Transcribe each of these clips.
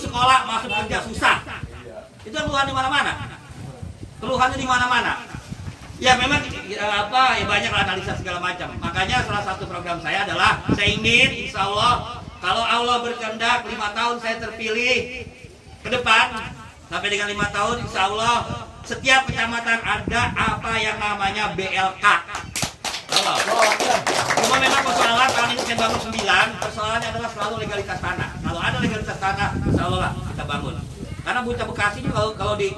sekolah, masuk kerja susah. Itu keluhan di mana-mana. Keluhannya di mana-mana. Ya memang ya banyak analisa segala macam. Makanya salah satu program saya adalah saya ingin insya Allah kalau Allah berkehendak 5 tahun saya terpilih ke depan sampai dengan 5 tahun insya Allah setiap kecamatan ada apa yang namanya BLK. Cuma memang persoalan tahun ini saya bangun 9, persoalannya adalah selalu legalitas tanah. Kalau ada legalitas tanah, insya Allah lah kita bangun. Karena Bocah Bekasi ini kalau di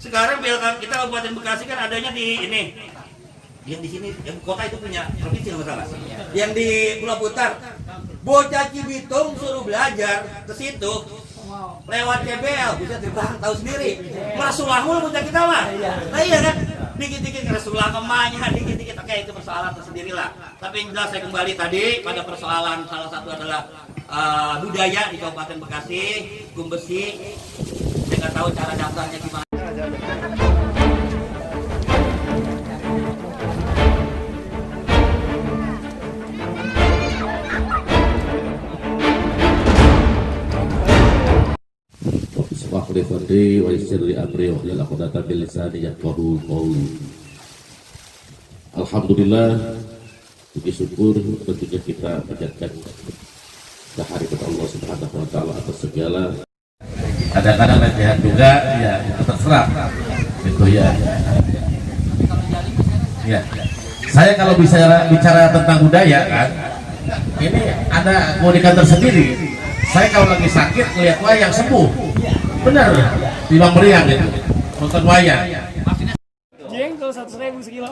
sekarang BLK kita Kabupaten Bekasi kan adanya di ini, yang di sini, yang kota itu punya provinsi nggak salah. Yang di Pulau Putar, bocah Cibitung suruh belajar ke situ lewat CBL, bisa terbang tahu sendiri. Rasulahul bocah kita mah, nah iya kan? Dikit-dikit Rasulullah kemanya, dikit-dikit oke itu persoalan tersendiri lah. Tapi yang jelas saya kembali tadi pada persoalan salah satu adalah budaya di Kabupaten Bekasi, hukum besi. Saya nggak tahu cara daftarnya gimana. Wahli fadri wa yasirli amri wa hlul 'uqdatam min lisani yafqahu qawli. Alhamdulillah, puji syukur tentunya kita panjatkan kehadirat Allah Subhanahu wa taala atas segala. Kadang-kadang latihan juga ya itu terserah. Gitu ya. Ya. Saya kalau bicara tentang budaya kan, ini ada keunikan tersendiri. Saya kalau lagi sakit ngeliat wayang sembuh. Benar, timbang meriang gitu, nonton wayang. Jengkol 100.000 sekilo.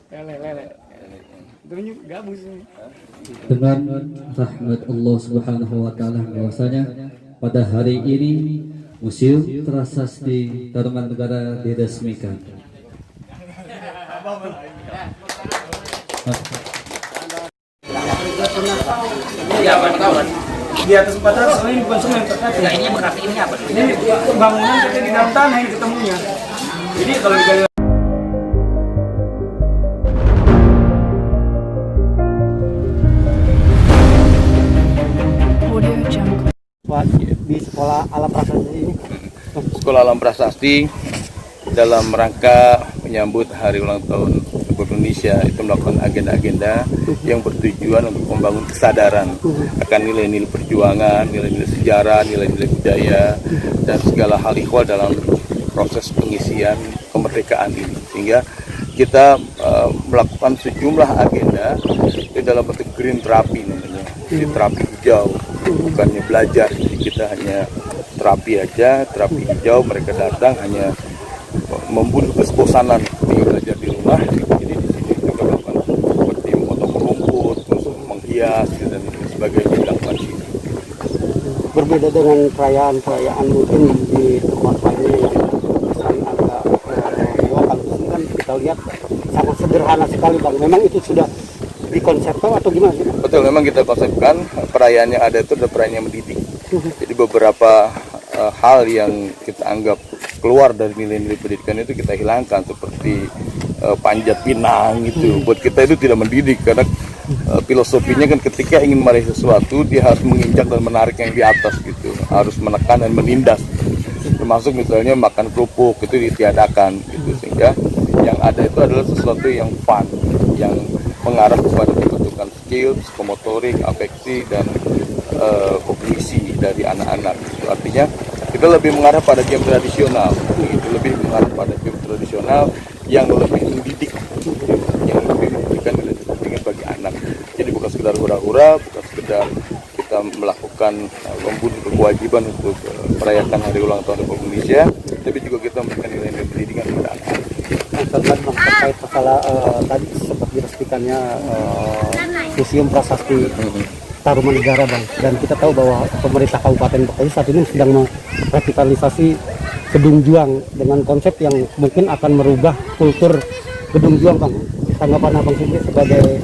Lele. Itu gabus. Dengan rahmat Allah Subhanahu wa taala bahwasanya pada hari ini Museum Prasasti Tarumanegara diresmikan. Ya, wartawan. Di atas 400 ini bukan semen terkait. Nah, ini bekas ini apa? Ini bangunan kita di dalam tanah yang ketemunya. Jadi kalau digali di sekolah alam prasasti ini. Sekolah Alam Prasasti dalam rangka menyambut Hari Ulang Tahun Republik Indonesia itu melakukan agenda-agenda yang bertujuan untuk membangun kesadaran akan nilai-nilai perjuangan, nilai-nilai sejarah, nilai-nilai budaya dan segala hal ikhwal dalam proses pengisian kemerdekaan ini. Sehingga kita melakukan sejumlah agenda di dalam bentuk green therapy namanya, jadi terapi hijau, bukannya belajar. Jadi kita hanya terapi aja, terapi hijau. Mereka datang hanya membunuh kebosanan tinggal belajar di rumah. Jadi di sini juga melakukan seperti memotong rumput, menghias dan sebagainya dilakukan di sini. Berbeda dengan perayaan mungkin di tempat lainnya yang misalnya agak kalau di sini kan kita lihat sangat sederhana sekali Bang. Memang itu sudah dikonsepkan atau gimana sih? Betul, memang kita konsepkan perayaan yang ada itu adalah perayaan yang mendidik. Jadi beberapa hal yang kita anggap keluar dari nilai-nilai pendidikan itu kita hilangkan, seperti panjat pinang itu. Buat kita itu tidak mendidik, karena filosofinya kan ketika ingin meraih sesuatu dia harus menginjak dan menarik yang di atas gitu, harus menekan dan menindas. Termasuk misalnya makan kerupuk itu ditiadakan gitu, sehingga yang ada itu adalah sesuatu yang fun, yang mengarah kepada pembentukan skill, psikomotorik, afeksi dan kognisi dari anak-anak. Artinya kita lebih mengarah pada game tradisional, itu lebih mengarah pada game tradisional yang lebih mendidik, yang lebih memberikan nilai pendidikan bagi anak. Jadi bukan sekedar hura-hura, bukan sekedar kita melakukan membunuh kewajiban untuk merayakan Hari Ulang Tahun Republik Indonesia, tapi juga kita memberikan nilai-nilai pendidikan kepada anak. Terkait masalah tadi sempat diresmikannya Museum Prasasti Tarumanegara Bang, dan kita tahu bahwa pemerintah Kabupaten Bekasi saat ini sedang merevitalisasi Gedung Juang dengan konsep yang mungkin akan merubah kultur Gedung Juang Bang. Tanggapan Abang Sigit sebagai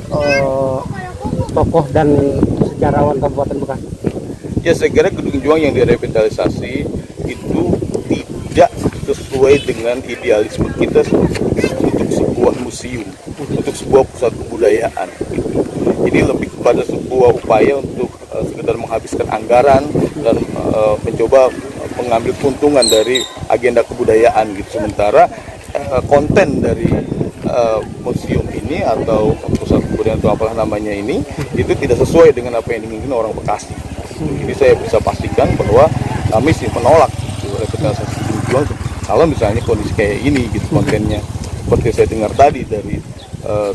tokoh dan sejarawan Kabupaten Bekasi. Ya, saya kira Gedung Juang yang direvitalisasi itu tidak sesuai dengan idealisme kita untuk sebuah museum, untuk sebuah pusat kebudayaan. pada sebuah upaya untuk sekedar menghabiskan anggaran dan mencoba mengambil keuntungan dari agenda kebudayaan gitu. Sementara konten dari museum ini atau pusat kebudayaan atau apalah namanya ini itu tidak sesuai dengan apa yang diinginkan orang Bekasi. Jadi saya bisa pastikan bahwa kami sih menolak revitalisasi Gedung Juang kalau misalnya kondisi kayak ini gitu kontennya. Seperti saya dengar tadi dari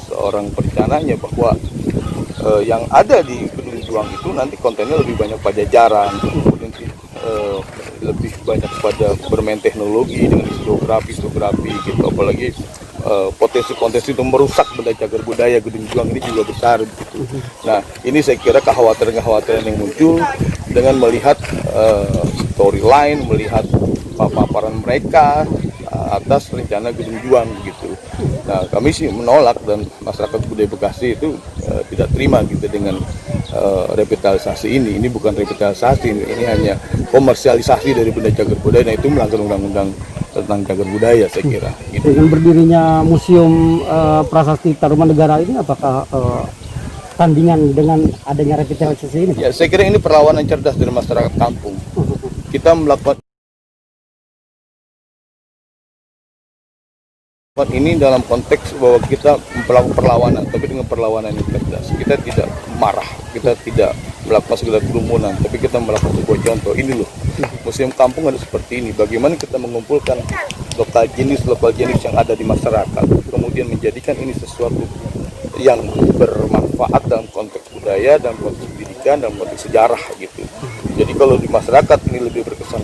seorang perencananya bahwa yang ada di Gedung Juang itu nanti kontennya lebih banyak pajajaran, kemudian lebih banyak pada bermain teknologi dengan isografi gitu, apalagi potensi-potensi untuk merusak benda cagar budaya Gedung Juang ini juga besar gitu. Nah ini saya kira kekhawatiran yang muncul dengan melihat storyline, melihat paparan mereka atas rencana Gedung Juang gitu. Nah kami sih menolak dan masyarakat budaya Bekasi itu tidak terima gitu dengan revitalisasi ini. Ini bukan revitalisasi, ini hanya komersialisasi dari benda cagar budaya. Nah itu melanggar undang-undang tentang cagar budaya saya kira. Gitu. Dengan berdirinya Museum Prasasti Tarumanegara ini apakah tandingan dengan adanya revitalisasi ini? Ya saya kira ini perlawanan cerdas dari masyarakat kampung. Kita melakukan ini dalam konteks bahwa kita melakukan perlawanan, tapi dengan perlawanan yang cerdas. Kita tidak marah, kita tidak melakukan segala kerumunan, tapi kita melakukan sebuah contoh. Ini loh, museum kampung ada seperti ini. Bagaimana kita mengumpulkan lokal jenis yang ada di masyarakat, kemudian menjadikan ini sesuatu yang bermanfaat dalam konteks budaya, dalam konteks pendidikan, dalam konteks sejarah gitu. Jadi kalau di masyarakat ini lebih berkesan